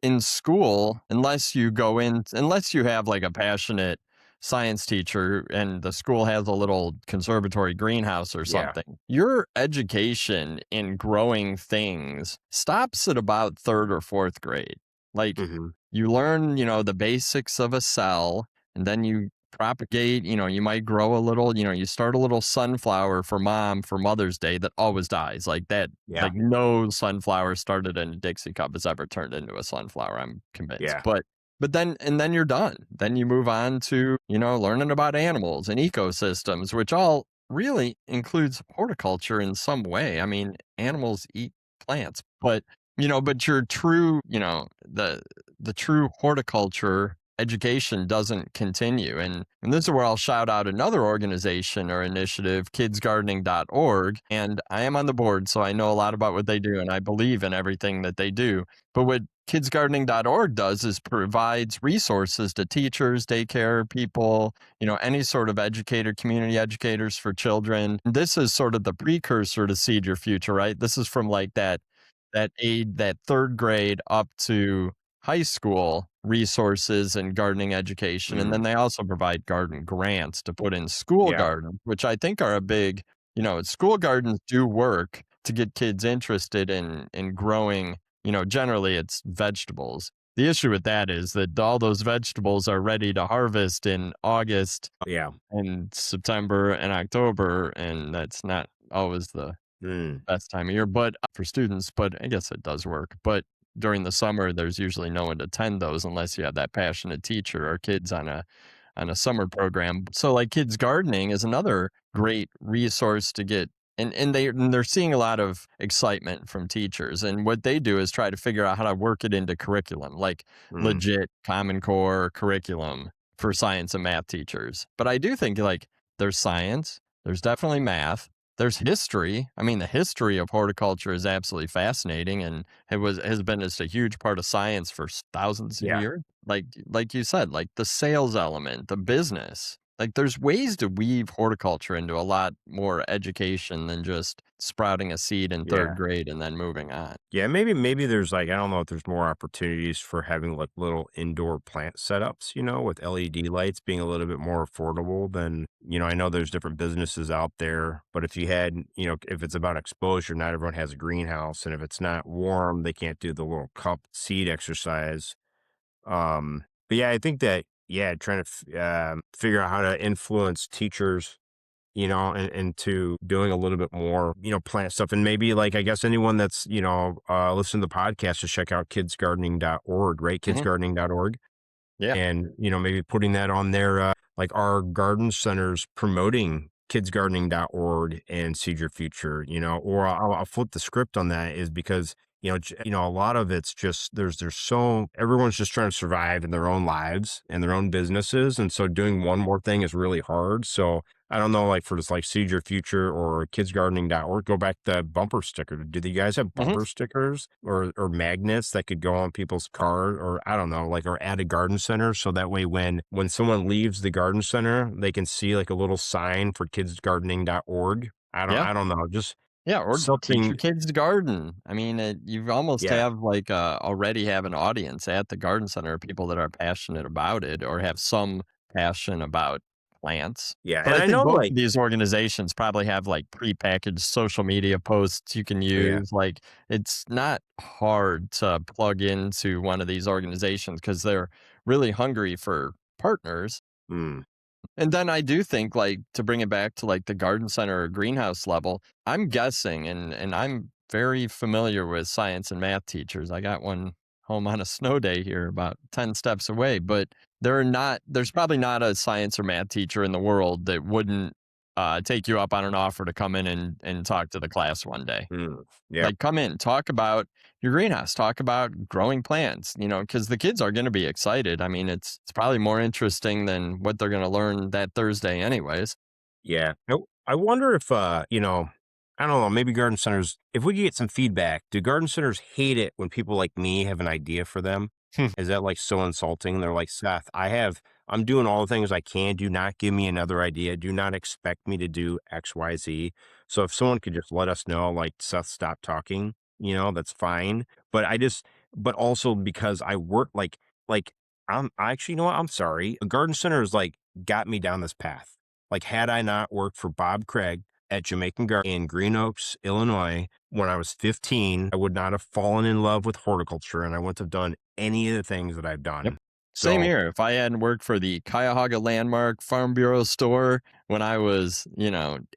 in school, unless you have like a passionate science teacher and the school has a little conservatory greenhouse or yeah. something, your education in growing things stops at about third or fourth grade. Like Hmm. you learn, the basics of a cell, and then you propagate, you might grow a little, you start a little sunflower for mom for Mother's Day that always dies. Like that, Yeah. like no sunflower started in a Dixie cup has ever turned into a sunflower, I'm convinced. Yeah. But then you're done. Then you move on to, learning about animals and ecosystems, which all really includes horticulture in some way. I mean, animals eat plants, but your true, the true horticulture education doesn't continue. And this is where I'll shout out another organization or initiative, kidsgardening.org. And I am on the board, so I know a lot about what they do and I believe in everything that they do. But what kidsgardening.org does is provides resources to teachers, daycare people, any sort of educator, community educators for children. This is sort of the precursor to Seed Your Future, right? This is from like that third grade up to high school resources and gardening education. And Mm, then they also provide garden grants to put in school yeah. gardens, which I think are a big, school gardens do work to get kids interested in growing, generally it's vegetables. The issue with that is that all those vegetables are ready to harvest in August Yeah. and September and October, and that's not always the Mm, best time of year, but for students, but I guess it does work. But during the summer, there's usually no one to attend those unless you have that passionate teacher or kids on a summer program. So like kids gardening is another great resource to get and they're seeing a lot of excitement from teachers. And what they do is try to figure out how to work it into curriculum, like mm, legit Common Core curriculum for science and math teachers. But I do think like there's science, there's definitely math, there's history. I mean, the history of horticulture is absolutely fascinating, and has been just a huge part of science for thousands of yeah. years. Like you said, like the sales element, the business. Like there's ways to weave horticulture into a lot more education than just sprouting a seed in third Yeah. grade and then moving on. Yeah, maybe there's, like, I don't know if there's more opportunities for having, like, little indoor plant setups, with LED lights being a little bit more affordable than, I know there's different businesses out there, but if you had, if it's about exposure, not everyone has a greenhouse, and if it's not warm, they can't do the little cup seed exercise. But yeah, I think that, yeah, trying to figure out how to influence teachers, and into doing a little bit more, plant stuff. And maybe, like, I guess anyone that's, listen to the podcast, just check out kidsgardening.org, right? Hmm. Kidsgardening.org. Yeah. And, maybe putting that on there, like our garden centers promoting kidsgardening.org and Seed Your Future, or I'll flip the script on that is because, a lot of it's just, there's so, everyone's just trying to survive in their own lives and their own businesses. And so doing one more thing is really hard. So I don't know, like for just like Seed Your Future or kidsgardening.org, go back to bumper sticker. Do you guys have Hmm. bumper stickers or magnets that could go on people's car, or I don't know, like, or at a garden center? So that way when someone leaves the garden center, they can see like a little sign for kidsgardening.org. Yeah. I don't know, just Yeah, or teach your something. kids to garden. I mean, you almost Yeah. have like already have an audience at the garden center, people that are passionate about it or have some passion about plants. Yeah. But And I I think know, both like, of these organizations probably have like prepackaged social media posts you can yeah. use. Like it's not hard to plug into one of these organizations because they're really hungry for partners. Mm, And then I do think, like, to bring it back to, like, the garden center or greenhouse level, I'm guessing, and I'm very familiar with science and math teachers. I got one home on a snow day here about 10 steps away, but there's probably not a science or math teacher in the world that wouldn't take you up on an offer to come in and talk to the class one day. Mm, yeah. Like, come in, talk about your greenhouse, talk about growing plants, because the kids are going to be excited. I mean, it's probably more interesting than what they're going to learn that Thursday, anyways. Yeah. I wonder if, I don't know, maybe garden centers, if we could get some feedback, do garden centers hate it when people like me have an idea for them? Is that like so insulting? They're like, Seth, I'm doing all the things I can. Do not give me another idea. Do not expect me to do X, Y, Z. So if someone could just let us know, like, Seth, stop talking, that's fine. But but also because I work I actually, what? I'm sorry. A garden center is like got me down this path. Like, had I not worked for Bob Craig at Jamaican Garden in Green Oaks, Illinois, when I was 15, I would not have fallen in love with horticulture and I wouldn't have done any of the things that I've Yep. done. Same So, here. If I hadn't worked for the Cuyahoga Landmark Farm Bureau store when I was,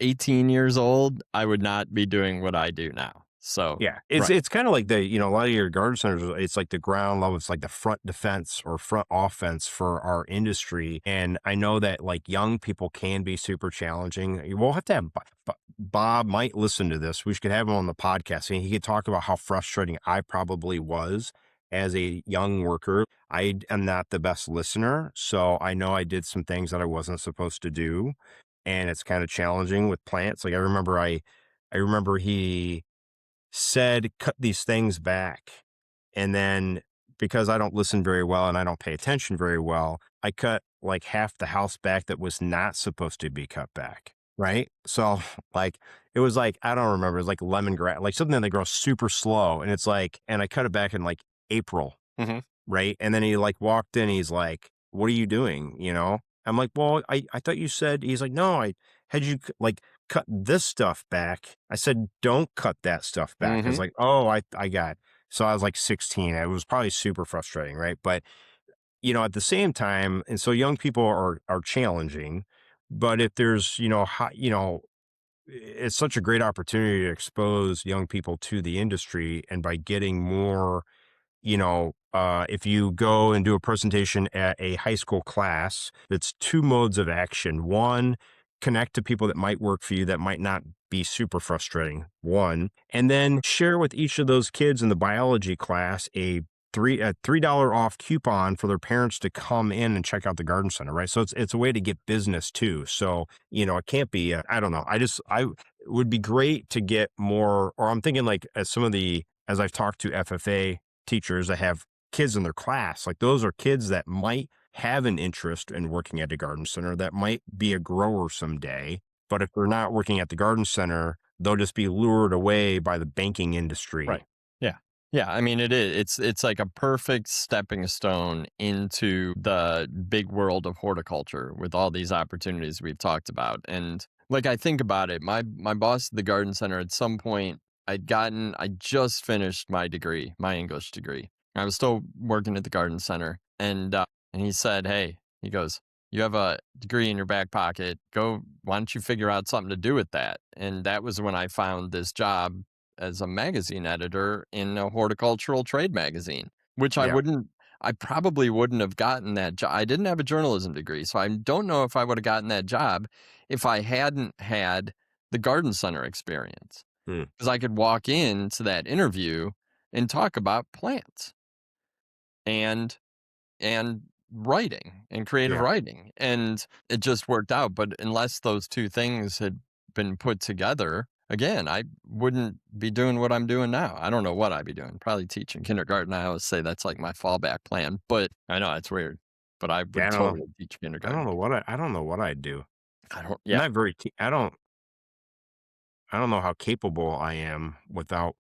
18 years old, I would not be doing what I do now. So, yeah, right. it's kind of like a lot of your garden centers, it's like the ground level, it's like the front defense or front offense for our industry. And I know that like young people can be super challenging. We'll have to have Bob might listen to this. We should have him on the podcast and he could talk about how frustrating I probably was as a young worker. I am not the best listener, so I know I did some things that I wasn't supposed to do, and it's kind of challenging with plants. Like I remember he said, cut these things back. And then because I don't listen very well and I don't pay attention very well, I cut like half the house back that was not supposed to be cut back. Right. So like it was like, I don't remember, it was like lemongrass, like something that grows super slow. And it's like, and I cut it back in like April. Mhm. Right. And then he like walked in, he's like, what are you doing? I'm like, well, I thought you said, he's like, no, I had you like cut this stuff back. I said, don't cut that stuff back. I was Mhm. like, oh, I got it. So I was like 16. It was probably super frustrating. Right. But, at the same time, and so young people are challenging, but if there's, it's such a great opportunity to expose young people to the industry. And by getting more if you go and do a presentation at a high school class, it's two modes of action. One, connect to people that might work for you that might not be super frustrating. One, and then share with each of those kids in the biology class a $3 off coupon for their parents to come in and check out the garden center, right? So it's a way to get business too. So it can't be. I don't know. I it would be great to get more. Or I'm thinking like as I've talked to FFA teachers that have kids in their class, like those are kids that might have an interest in working at a garden center, that might be a grower someday. But if they're not working at the garden center, they'll just be lured away by the banking industry. Right. Yeah. Yeah. I mean, it is. It's like a perfect stepping stone into the big world of horticulture with all these opportunities we've talked about. And like I think about it, my boss at the garden center at some point I just finished my degree, my English degree. I was still working at the garden center, and he said, "Hey," he goes, "You have a degree in your back pocket. Go. Why don't you figure out something to do with that?" And that was when I found this job as a magazine editor in a horticultural trade magazine, which Yeah. I probably wouldn't have gotten that job. I didn't have a journalism degree, so I don't know if I would have gotten that job if I hadn't had the garden center experience. Hmm. Because I could walk into that interview and talk about plants and and writing and creative Yeah. writing, and it just worked out. But unless those two things had been put together, again, I wouldn't be doing what I'm doing now. I don't know what I'd be doing. Probably teaching kindergarten. I always say that's like my fallback plan, but I know it's weird. But I Yeah. would totally teach kindergarten. I don't know what I'd do. I don't. I'm Yeah, not very, I don't know how capable I am without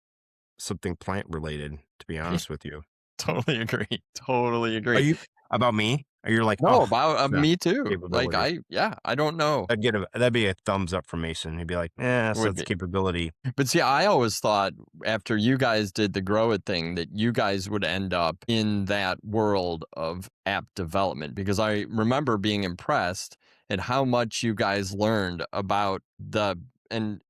something plant related, to be honest with you. totally agree. Totally Are agree. you about me? Are you like, No, oh, about Seth, me too. Like capabilities? I don't know. That'd be a thumbs up from Mason. He'd be like, Would Seth's be. capability. But see, I always thought after you guys did the Grow It thing that you guys would end up in that world of app development because I remember being impressed at how much you guys learned about and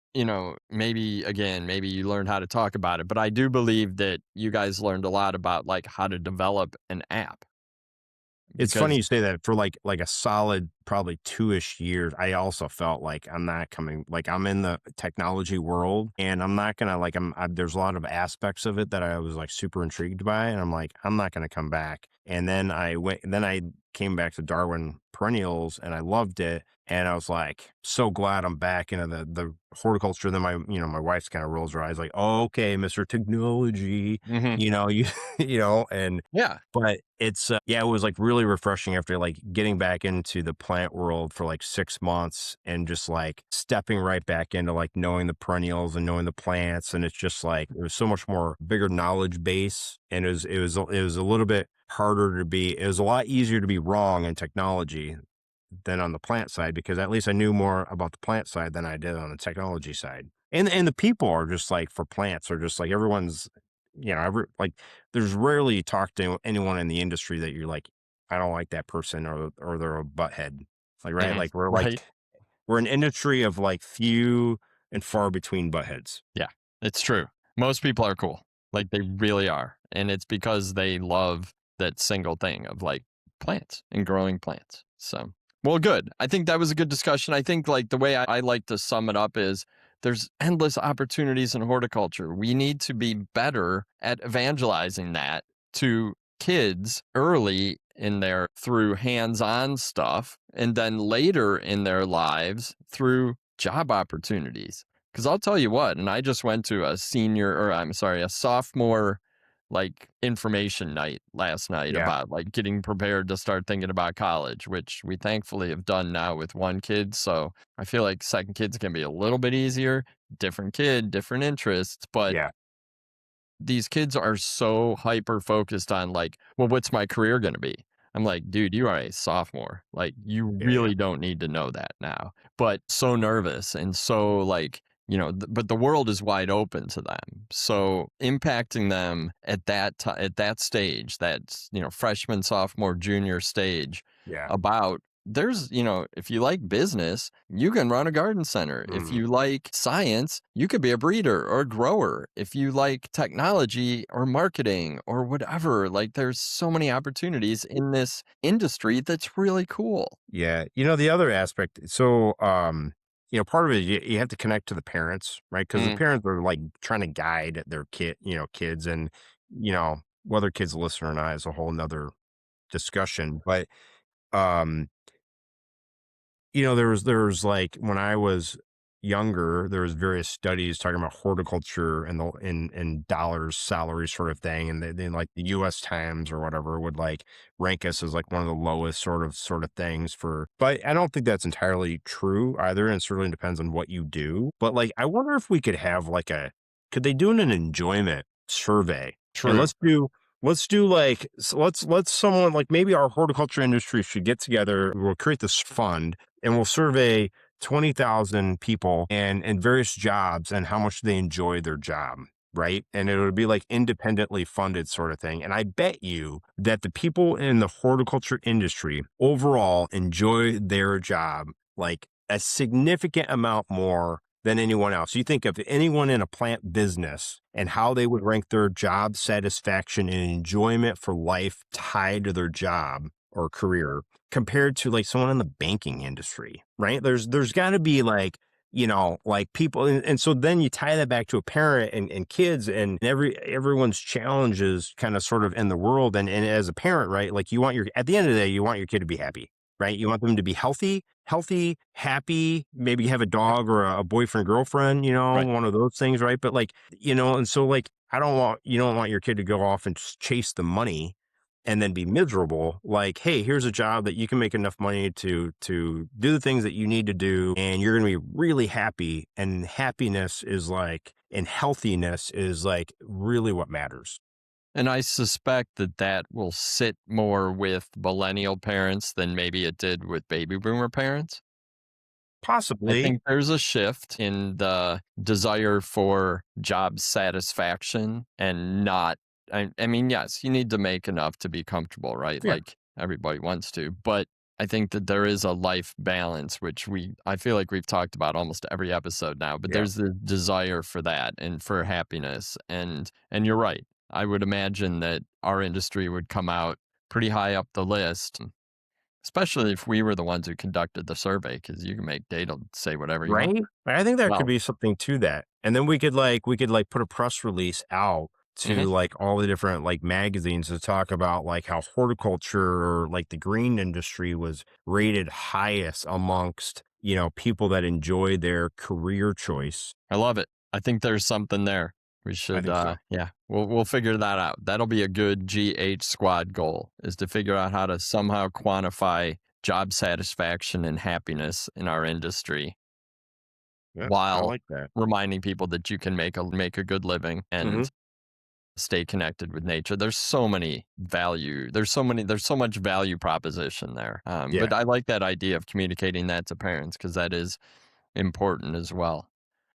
maybe again, maybe you learned how to talk about it, but I do believe that you guys learned a lot about like how to develop an app It's funny because you say that. For like a solid probably 2-ish years, I also felt like I'm not coming, like I'm in the technology world and I'm not gonna like there's a lot of aspects of it that I was like super intrigued by, and I'm like, I'm not gonna come back. And then I came back to Darwin perennials and I loved it. And I was like, so glad I'm back into the horticulture. Then my wife's kind of rolls her eyes like, oh, okay, Mr. Technology, Mhm. you, and Yeah. but it's, yeah, it was, like, really refreshing after, like, getting back into the plant world for, like, 6 months and just, like, stepping right back into, like, knowing the perennials and knowing the plants, and it's just, like, it was so much more bigger knowledge base, and it was a little bit harder to be it was a lot easier to be wrong in technology than on the plant side, because at least I knew more about the plant side than I did on the technology side. And the people are just like for plants are just like everyone's, like there's rarely you talk to anyone in the industry that you're like, I don't like that person, or they're a butthead. Like, right. Mhm. Like Right. we're an industry of like few and far between buttheads. Yeah, it's true. Most people are cool. Like they really are. And it's because they love that single thing of like plants and growing plants. So, well, good. I think that was a good discussion. I think like the way I like to sum it up is there's endless opportunities in horticulture. We need to be better at evangelizing that to kids early in their through hands-on stuff and then later in their lives through job opportunities. Because I'll tell you what, and I just went to a senior, or I'm sorry, a sophomore like information night last night Yeah. about like getting prepared to start thinking about college, which we thankfully have done now with one kid. So I feel like second kids can be a little bit easier, different kid, different interests, but Yeah. these kids are so hyper focused on like, well, what's my career going to be? I'm like, dude, you are a sophomore. Like, you Yeah. Yeah. really don't need to know that now. But so nervous and so like, but the world is wide open to them. So impacting them at at that stage, that's freshman, sophomore, junior stage, Yeah. about if you like business, you can run a garden center. If Mm. you like science, you could be a breeder or a grower. If you like technology or marketing or whatever, like there's so many opportunities in this industry that's really cool. Yeah. The other aspect, so, part of it, you have to connect to the parents, right? Because the Mm. parents are like trying to guide their kids, and, whether kids listen or not is a whole nother discussion. But, um, there was like when I was younger, there was various studies talking about horticulture and in dollars, salary sort of thing, and they like the U.S. Times or whatever would like rank us as like one of the lowest sort of things for. But I don't think that's entirely true either, and it certainly depends on what you do. But like, I wonder if we could have like could they do an enjoyment survey, and True. let's do like let's someone like maybe our horticulture industry should get together. We'll create this fund and we'll survey 20,000 people and various jobs and how much they enjoy their job. Right. And it would be like independently funded sort of thing. And I bet you that the people in the horticulture industry overall enjoy their job like a significant amount more than anyone else. You think of anyone in a plant business and how they would rank their job satisfaction and enjoyment for life tied to their job or career compared to like someone in the banking industry, right? There's got to be like people, and so then you tie that back to a parent and kids and everyone's challenges kind of sort of in the world, and as a parent, right? Like at the end of the day, you want your kid to be happy, right? You want them to be healthy, happy, maybe have a Yeah. dog or a boyfriend, girlfriend, Right. one of those things, right? But like, and so like, you don't want your kid to go off and just chase the money and then be miserable. Like, hey, here's a job that you can make enough money to do the things that you need to do, and you're going to be really happy. And happiness is like, and healthiness is like really what matters. And I suspect that that will sit more with millennial parents than maybe it did with baby boomer parents. I Possibly. think there's a shift in the desire for job satisfaction and not, I mean, yes, you need to make enough to be comfortable, right? Yeah. Like everybody wants to, but I think that there is a life balance, which I feel like we've talked about almost every episode now, but Yeah. there's the desire for that and for happiness. And you're right. I would imagine that our industry would come out pretty high up the list, especially if we were the ones who conducted the survey, because you can make data say whatever you want. Right? I think there could Well, be something to that. And then we could like put a press release out mhm. to like all the different like magazines to talk about like how horticulture or like the green industry was rated highest amongst, people that enjoy their career choice. I love it. I think there's something there. We I should, think so. yeah, we'll figure that out. That'll be a good GH squad goal, is to figure out how to somehow quantify job satisfaction and happiness in our industry Yeah, I while like that. reminding people that you can make a good living Hmm. and stay connected with nature. There's so much value proposition there. Yeah. But I like that idea of communicating that to parents because that is important as well.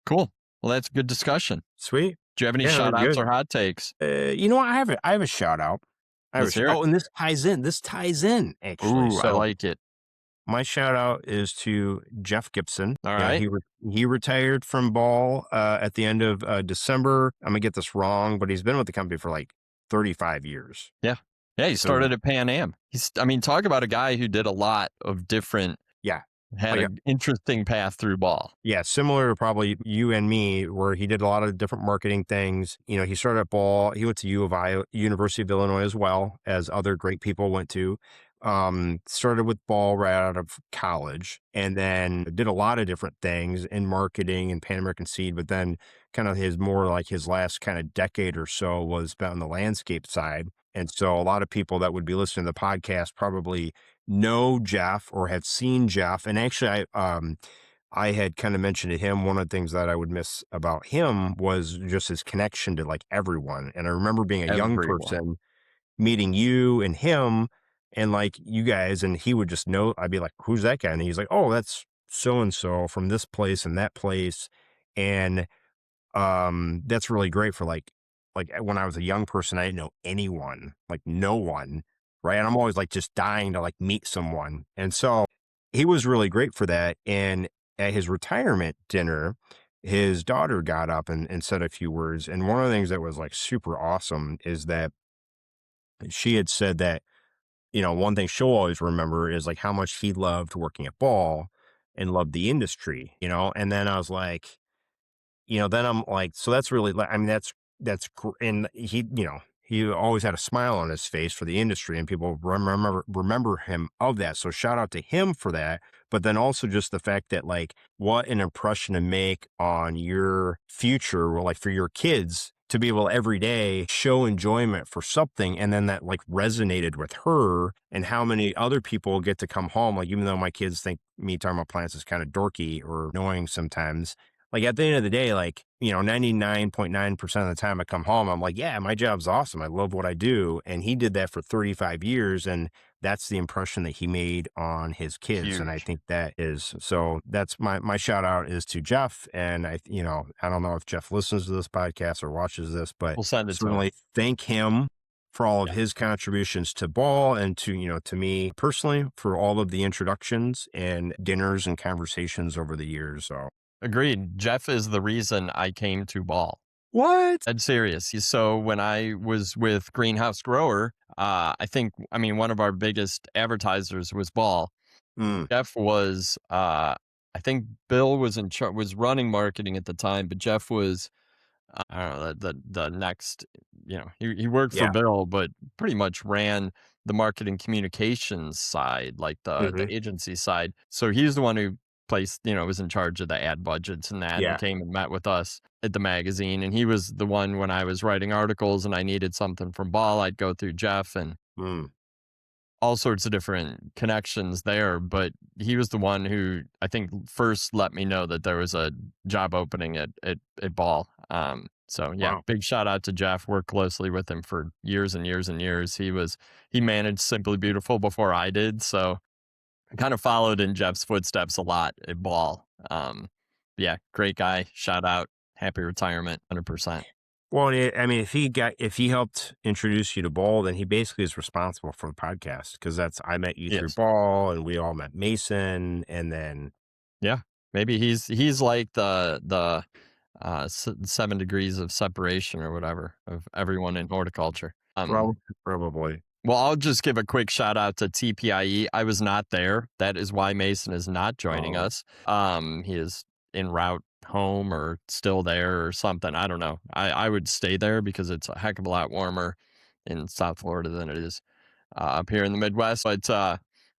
Cool. Well, that's a good discussion. Sweet. Do you have any Yeah, that shout was outs good. or hot takes? I have a shout out. Let's hear it. Oh, and this ties in actually. Ooh, I So like it. my shout out is to Jeff Gibson. All right. He retired from ball at the end of December. I'm gonna get this wrong, but he's been with the company for like 35 years. Yeah. Yeah, he So started at Pan Am. I mean, talk about a guy who did a lot of different, yeah, had like an interesting path through ball. yeah, similar to probably you and me, where he did a lot of different marketing things. He started at ball. He went to U of I, University of Illinois, as well as other great people went to. Started with ball right out of college, and then did a lot of different things in marketing and Pan American Seed. But then, kind of his last kind of decade or so was spent on the landscape side. And so, a lot of people that would be listening to the podcast probably know Jeff or have seen Jeff. And actually, I had kind of mentioned to him one of the things that I would miss about him was just his connection to like everyone. And I remember being a young Everyone. person meeting you and him and like you guys, and he would just know, I'd be like, who's that guy? And he's like, oh, that's so and so from this place and that place. And that's really great for like when I was a young person, I didn't know anyone, like no one, right? And I'm always like just dying to like meet someone. And so he was really great for that. And at his retirement dinner, his daughter got up and said a few words. And one of the things that was like super awesome is that she had said that, one thing she'll always remember is like how much he loved working at Ball and loved the industry. And then I was like, then I'm like, so that's really, I mean, and he always had a smile on his face for the industry and people remember him of that. So shout out to him for that. But then also just the fact that like, what an impression to make on your future, or like for your kids to be able to every day show enjoyment for something. And then that like resonated with her, and how many other people get to come home. Like, even though my kids think me talking about plants is kind of dorky or annoying sometimes, like at the end of the day, like, 99.9% of the time I come home, I'm like, yeah, my job's awesome. I love what I do. And he did that for 35 years. And that's the impression that he made on his kids. And I Huge. think that's my shout out is to Jeff. And I don't know if Jeff listens to this podcast or watches this, but We'll send it to him. certainly thank him for all of Yeah. his contributions to ball and to me personally for all of the introductions and dinners and conversations over the years. So Agreed. Jeff is the reason I came to ball. what? I'm serious. So when I was with Greenhouse Grower, I mean, one of our biggest advertisers was Ball. Mm, Jeff was, I think Bill was was running marketing at the time, but Jeff was, I don't know, the next, he worked for yeah. Bill, but pretty much ran the marketing communications side, like the Hmm. agency side. So he's the one who was in charge of the ad budgets and that, and Yeah. came and met with us at the magazine. And he was the one when I was writing articles and I needed something from Ball, I'd go through Jeff and Mm, all sorts of different connections there. But he was the one who I think first let me know that there was a job opening at Ball. So yeah, wow. big shout out to Jeff. Worked closely with him for years and years and years. He managed Simply Beautiful before I did, so I kind of followed in Jeff's footsteps a lot at Ball. Yeah, great guy. Shout out. Happy retirement, 100%. Well, I mean, if he helped introduce you to Ball, then he basically is responsible for the podcast because that's I met you through Yes. Ball, and we all met Mason, and then Yeah. Maybe he's like the 7 degrees of separation or whatever of everyone in horticulture. probably Well, I'll just give a quick shout out to TPIE. I was not there. That is why Mason is not joining oh, us. He is en route home or still there or something. I don't know. I would stay there because it's a heck of a lot warmer in South Florida than it is up here in the Midwest. But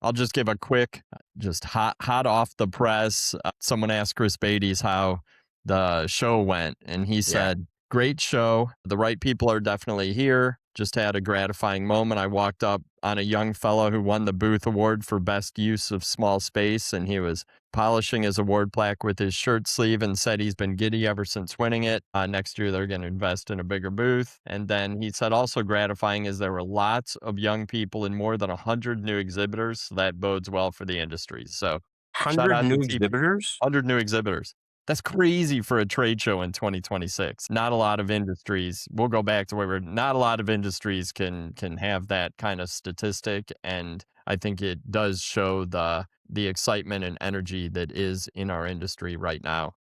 I'll just give a quick, just hot off the press. Someone asked Chris Beatties how the show went, and he yeah, said, "Great show. The right people are definitely here. Just had a gratifying moment. I walked up on a young fellow who won the Booth Award for best use of small space, and he was polishing his award plaque with his shirt sleeve and said he's been giddy ever since winning it. Next year, they're going to invest in a bigger booth." And then he said also gratifying is there were lots of young people and more than 100 new exhibitors. So that bodes well for the industry. So shout 100 out to new TP, exhibitors. 100 new exhibitors. That's crazy for a trade show in 2026. Not a lot of industries. We'll go back to where we're not a lot of industries can have that kind of statistic, and I think it does show the excitement and energy that is in our industry right now.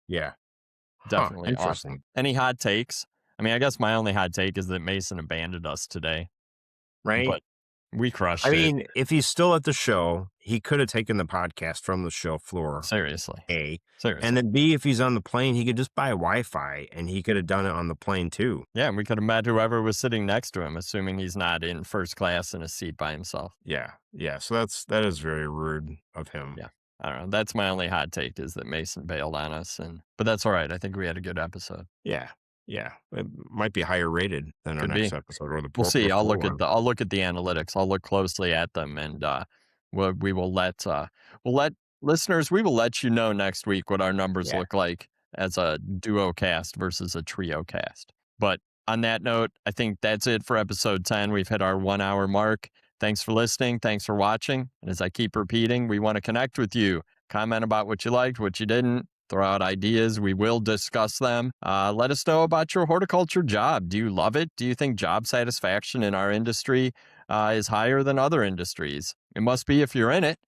Yeah, huh? Definitely awesome. Interesting, Any hot takes? I mean, I guess my only hot take is that Mason abandoned us today, right? but we I crushed it. mean, if he's still at the show, he could have taken the podcast from the show floor. Seriously. A, and Seriously. then B, if he's on the plane, he could just buy Wi-Fi, and he could have done it on the plane too. Yeah, and we could have met whoever was sitting next to him, assuming he's not in first class in a seat by himself. Yeah, yeah. So that is very rude of him. Yeah. I don't know. That's my only hot take is that Mason bailed on us, but that's all right. I think we had a good episode. Yeah, yeah. It might be higher rated than our Could next be. episode or We'll the see. full one. I'll look at the analytics. I'll look closely at them, and we will we'll let listeners. We will let you know next week what our numbers Yeah, look like as a duo cast versus a trio cast. But on that note, I think that's it for episode 10. We've hit our 1 hour mark. Thanks for listening. Thanks for watching. And as I keep repeating, we want to connect with you. Comment about what you liked, what you didn't. Throw out ideas. We will discuss them. Let us know about your horticulture job. Do you love it? Do you think job satisfaction in our industry is higher than other industries? It must be if you're in it.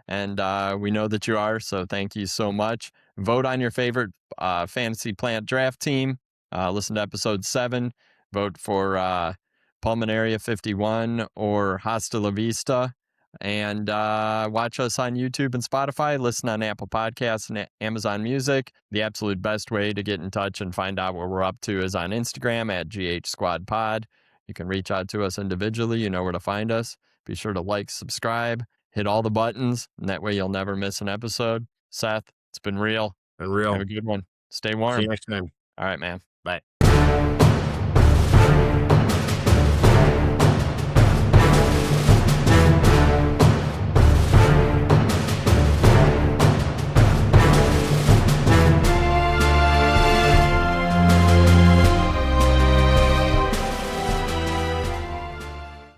And we know that you are. So thank you so much. Vote on your favorite fantasy plant draft team. Listen to episode 7. Vote for Pulmonaria 51 or Hasta La Vista. And watch us on YouTube and Spotify. Listen on Apple Podcasts and Amazon Music. The absolute best way to get in touch and find out what we're up to is on Instagram at GH Squad Pod. You can reach out to us individually. You know where to find us. Be sure to like, subscribe, hit all the buttons, and that way you'll never miss an episode. Seth, it's been real. Have unreal. a good one. Stay See you warm. next time. All right, man.